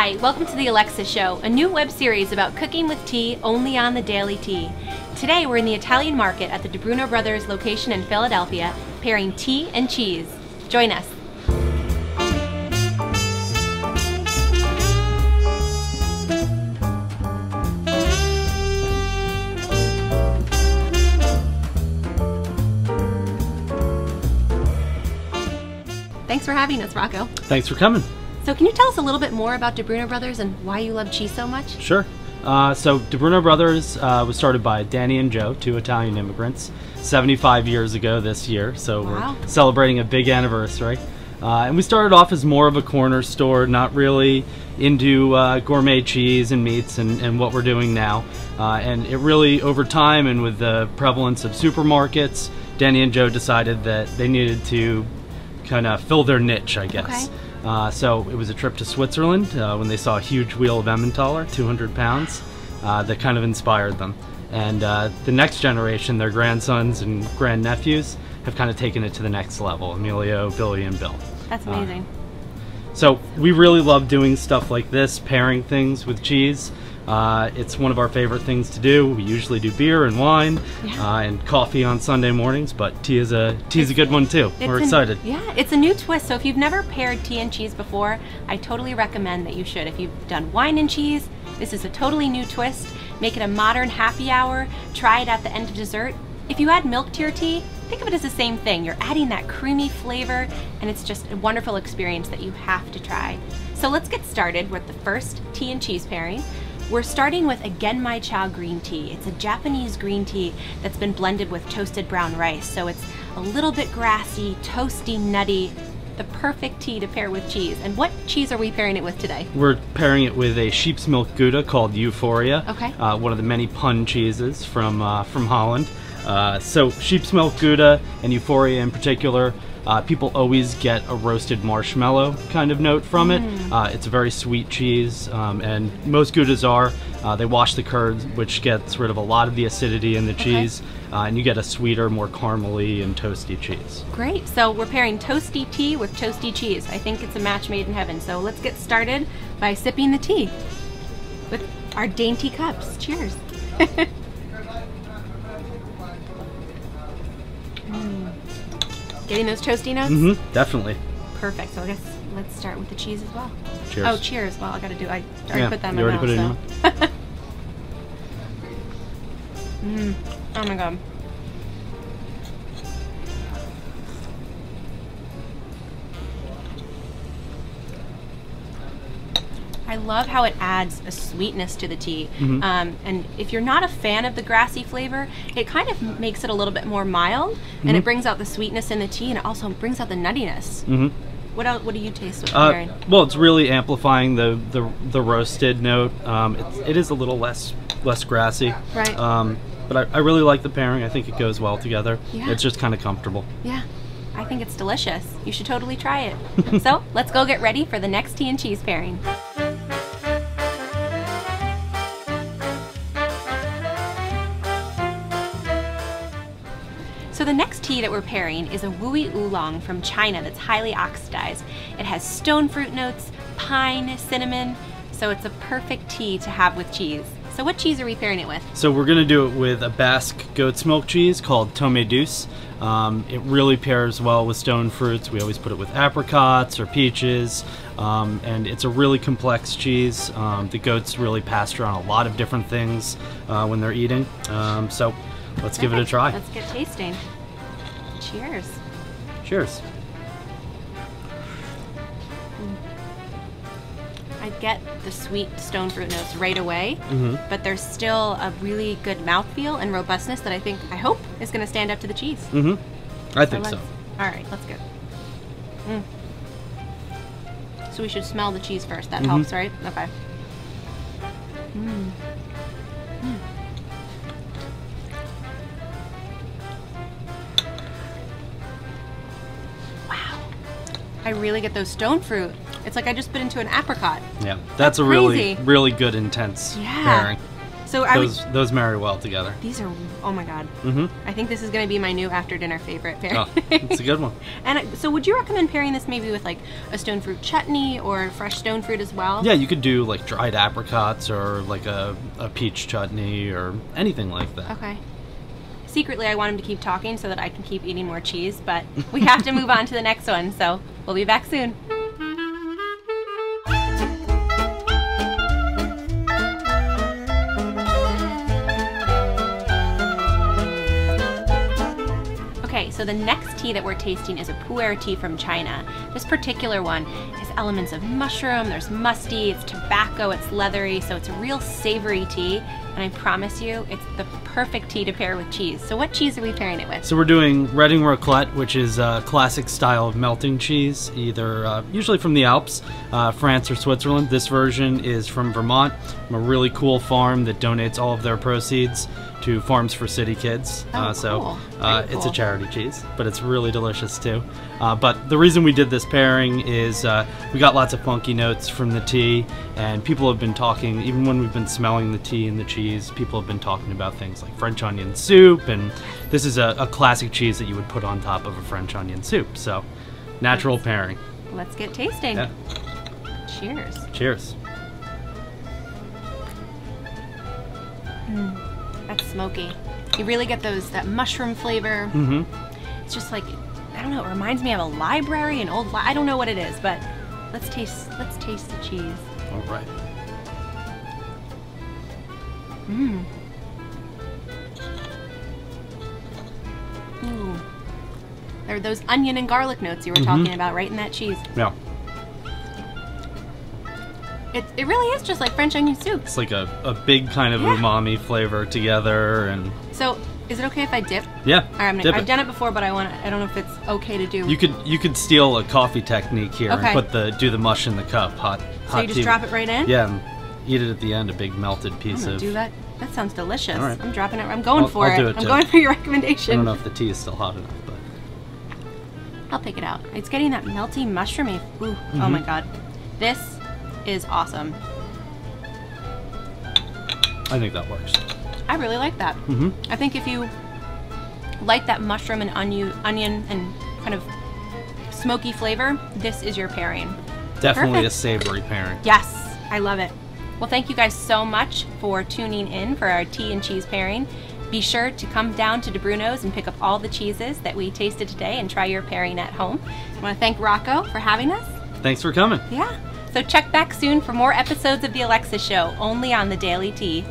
Hi, welcome to the Alexis Show, a new web series about cooking with tea only on the Daily Tea. Today we're in the Italian market at the Bruno Brothers location in Philadelphia, pairing tea and cheese. Join us. Thanks for having us, Rocco. Thanks for coming. So can you tell us a little bit more about the Bruno Brothers and why you love cheese so much? Sure. So the Bruno Brothers was started by Danny and Joe, two Italian immigrants, 75 years ago this year. So Wow. We're celebrating a big anniversary. And we started off as more of a corner store, not really into gourmet cheese and meats and what we're doing now. And it really, over time and with the prevalence of supermarkets, Danny and Joe decided that they needed to kind of fill their niche, I guess. Okay. So it was a trip to Switzerland when they saw a huge wheel of Emmentaler, 200 pounds, that kind of inspired them. And the next generation, their grandsons and grandnephews, have kind of taken it to the next level, Emilio, Billy, and Bill. That's amazing. So we really love doing stuff like this, pairing things with cheese. It's one of our favorite things to do. We usually do beer and wine and coffee on Sunday mornings, but tea is a good one too. We're excited. Yeah, it's a new twist. So if you've never paired tea and cheese before, I totally recommend that you should. If you've done wine and cheese, this is a totally new twist. Make it a modern happy hour. Try it at the end of dessert. If you add milk to your tea, think of it as the same thing. You're adding that creamy flavor, and it's just a wonderful experience that you have to try. So let's get started with the first tea and cheese pairing. We're starting with a Genmai Chao green tea. It's a Japanese green tea that's been blended with toasted brown rice. So it's a little bit grassy, toasty, nutty, the perfect tea to pair with cheese. And what cheese are we pairing it with today? We're pairing it with a sheep's milk Gouda called Euphoria. Okay. One of the many pun cheeses from Holland. So sheep's milk Gouda and Euphoria in particular, people always get a roasted marshmallow kind of note from it. It's a very sweet cheese, and most Goudas are. They wash the curds, which gets rid of a lot of the acidity in the cheese, and you get a sweeter, more caramely and toasty cheese. Great. So we're pairing toasty tea with toasty cheese. I think it's a match made in heaven. So let's get started by sipping the tea with our dainty cups. Cheers. Getting those toasty notes? Mm-hmm, definitely. Perfect. So I guess let's start with the cheese as well. Cheers. Oh, cheers. Well, I already put that in my you mouth. already put it in your mouth. Oh my god. I love how it adds a sweetness to the tea. And if you're not a fan of the grassy flavor, it kind of makes it a little bit more mild, and it brings out the sweetness in the tea, and it also brings out the nuttiness. What do you taste with pairing? Well, it's really amplifying the roasted note. It is a little less grassy. Right. But I really like the pairing. I think it goes well together. Yeah. It's just kind of comfortable. Yeah. I think it's delicious. You should totally try it. So let's go get ready for the next tea and cheese pairing. So the next tea that we're pairing is a Wui Oolong from China that's highly oxidized. It has stone fruit notes, pine, cinnamon, so it's a perfect tea to have with cheese. So what cheese are we pairing it with? So we're going to do it with a Basque goat's milk cheese called Tome Douce. It really pairs well with stone fruits. We always put it with apricots or peaches, and it's a really complex cheese. The goats really pasture on a lot of different things when they're eating. So let's give it a try. Let's get tasting. Cheers. Cheers. I get the sweet stone fruit notes right away, but there's still a really good mouthfeel and robustness that I hope is going to stand up to the cheese. I think so. All right, let's go. So we should smell the cheese first. That helps, right? Okay. Wow. I really get those stone fruit. It's like I just bit into an apricot. Yeah, that's a crazy. really good intense pairing. So those marry well together. These are, oh my god. Mm-hmm. I think this is going to be my new after dinner favorite pairing. Oh, it's a good one. And so would you recommend pairing this maybe with like a stone fruit chutney or fresh stone fruit as well? Yeah, you could do like dried apricots or like a peach chutney or anything like that. Okay. Secretly, I want him to keep talking so that I can keep eating more cheese, but we have to move on to the next one, so we'll be back soon. Okay, so the next tea that we're tasting is a pu'er tea from China. This particular one has elements of mushroom, there's musty, it's tobacco, it's leathery, so it's a real savory tea, and I promise you, it's the perfect tea to pair with cheese. So what cheese are we pairing it with? So we're doing Reading Raclette, which is a classic style of melting cheese, either usually from the Alps, France or Switzerland. This version is from Vermont, from a really cool farm that donates all of their proceeds to Farms for City Kids. Oh, so cool. it's a charity cheese, but it's really delicious too. But the reason we did this pairing is we got lots of funky notes from the tea, and people have been talking, even when we've been smelling the tea and the cheese, people have been talking about things like French onion soup, and this is a classic cheese that you would put on top of a French onion soup. So, natural pairing. Let's get tasting. Yeah. Cheers. Cheers. That's smoky. You really get that mushroom flavor. Mm-hmm. It's just like, I don't know, it reminds me of a library, an old I don't know what it is, but let's taste the cheese. All right. Mmm. Ooh. There are those onion and garlic notes you were talking about right in that cheese. Yeah. It really is just like French onion soup. It's like a big kind of umami flavor together, and so is it okay if I dip? Yeah, dip I've it. done it before, but I don't know if it's okay to do. You could steal a coffee technique here and do the mush in the cup, hot So you just drop it right in? Yeah, and eat it at the end, a big melted piece I'm gonna of. do that. That sounds delicious. All right. I'm dropping it. I'm going for I'll it. do it I'm too. going for your recommendation. I don't know if the tea is still hot enough, but I'll pick it out. It's getting that melty, mushroomy. Ooh, oh my god. This is awesome. I think that works. I really like that. I think if you like that mushroom and onion and kind of smoky flavor, this is your pairing. Definitely Perfect. a savory pairing. Yes, I love it. Well, thank you guys so much for tuning in for our tea and cheese pairing. Be sure to come down to Bruno's and pick up all the cheeses that we tasted today and try your pairing at home. I want to thank Rocco for having us. Thanks for coming. Yeah. So check back soon for more episodes of The Alexis Show, only on The Daily Tea.